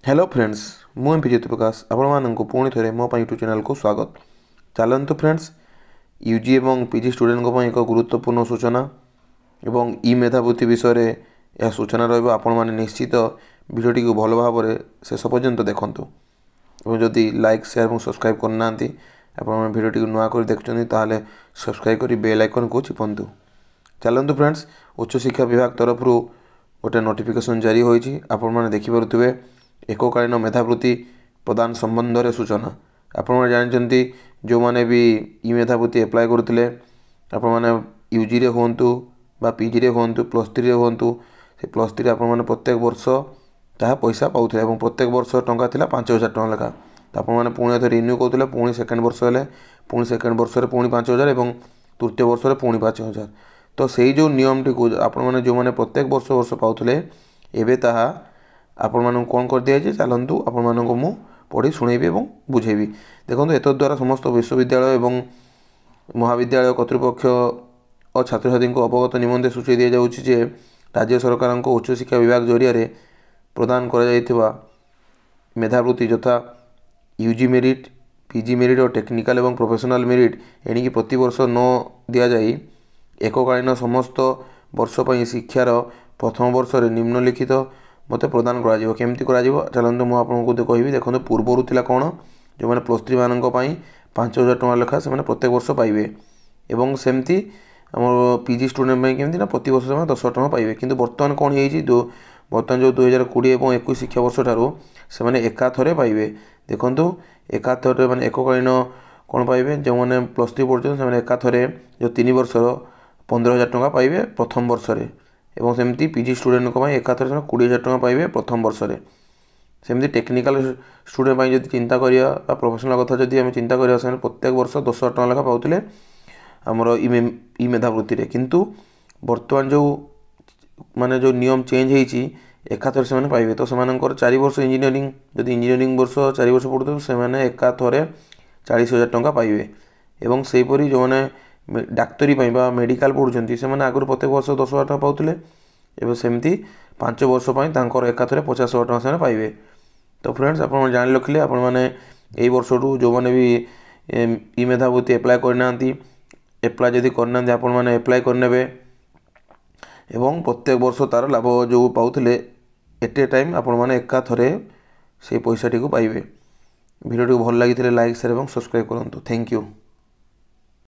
Hello friends मुझे ज्योति प्रकाश आपण पुणी थे मो यूट्यूब चैनल को स्वागत। चलतु फ्रेंड्स यूजी और पीजी स्टूडेंट एक गुरुत्वपूर्ण सूचना एवं ई मेधावृत्ति विषय यह सूचना रही निश्चित भिडटी को भल भाव शेष पर्यंत देखूँ और जदि लाइक शेयर और सब्सक्राइब करना आप भिडटी को नुआ कर देखुं ताल सब्सक्राइब कर बेल आइकन को चिपंतु। चलतु फ्रेंड्स उच्चशिक्षा विभाग तरफ गोटे नोटिफिकेशन जारी होती आपण देखिपे एककालीन मेधावृत्ति प्रदान संबंध में सूचना। आपण जानते जो मैंने भी ई मेधावृत्ति एप्लाय करते आपने यूजी रे हूँ बा पीजी रे हूँ प्लस थ्री हूँ से प्लस थ्री आपने प्रत्येक वर्ष ताहा पैसा पाते और प्रत्येक वर्ष टंका था 5,000 टका लेखा। आपने पुणी थे रिन्यू करते पुणी सेकेंड वर्ष है पुणी सेकेंड वर्ष पुणी 5,000 और तृतीय वर्ष पुणी 5,000। तो से जो नियमटी को आपने जो मैंने प्रत्येक वर्ष वर्ष पाते एवं ताहा आपण मानक कौन कर दिया चलतु आपण मानक मु पढ़ी शुणेबी और बुझेबी। देखो एत द्वारा समस्त विश्वविद्यालय और महाविद्यालय कर्तृपक्ष और छात्र छात्री को अवगत निमंते सूची दि जाऊँगी राज्य सरकार उच्चशिक्षा विभाग जरिया प्रदान कर मेधावृत्ति यथा यूजी मेरिट पीजी मेरिट और टेक्निकल और प्रोफेशनल मेरिट एणिकी प्रति वर्ष न दि जाए एककालीन समस्त वर्ष पर शिक्षार प्रथम वर्ष निम्नलिखित मत प्रदान करमती चलते मुझे कहि देखो पूर्वर था कौन जो मैंने प्लस थ्री मानक 5,000 टका लेखा से प्रत्येक वर्ष पाइबे एवं सेमती आम पीजी स्टूडेंट केमती ना प्रति वर्ष 10 टका पाइबे। किंतु बर्तमान कौन हो बर्तमान जो 2020 और 21 शिक्षा वर्ष ठारू से एकाथरे पाइबे। देखो एकाथरे माने एककालीन कौन पाइबे जो मैंने प्लस थ्री पढ़ते हैं एकाथरे जो 3 वर्ष 15,000 टका पाइबे प्रथम वर्ष एवं सेमती पीजी स्टूडेंट को एकाथर 20,000 टका पाइबे प्रथम वर्ष सेमती टेक्निकल स्टूडेंट जब चिंता करिया प्रोफेशनल कथा जब आम चिंता करिया से प्रत्येक वर्ष 10 टका लेखा पाते आमर ई मेधावृत्ति रे। किंतु बर्तमान जो माने जो नियम चेंज होती एकाथर से पाइबे तो से 4 वर्ष इंजीनियरिंग जब इंजीनियरिंग वर्ष 4 वर्ष पढ़ते से एकाथरे 40,000 टका पाइबे एवं सेहीपरि जो मैंने डाक्तरी बा मेडिकल पढ़ुं से आगुरी प्रत्येक वर्ष 10,000 टका पाते एवं सेमती 5 वर्ष एकाथरे 50,000 टका से पाइबे। तो फ्रेंड्स आप जान रखिले आपण मैंने यही वर्ष जो मैंने भी ई मेधावृत्ति एप्लाय करना एप्लाय जदि करना आपण मैंने एप्लाय करने एवं प्रत्येक वर्ष तार लाभ जो पाते एट ए टाइम आपण मैंने एकाथरे से पैसाटी को पाइबे। वीडियो भल लगी लाइक शेयर और सब्सक्राइब करूँ। Thank you.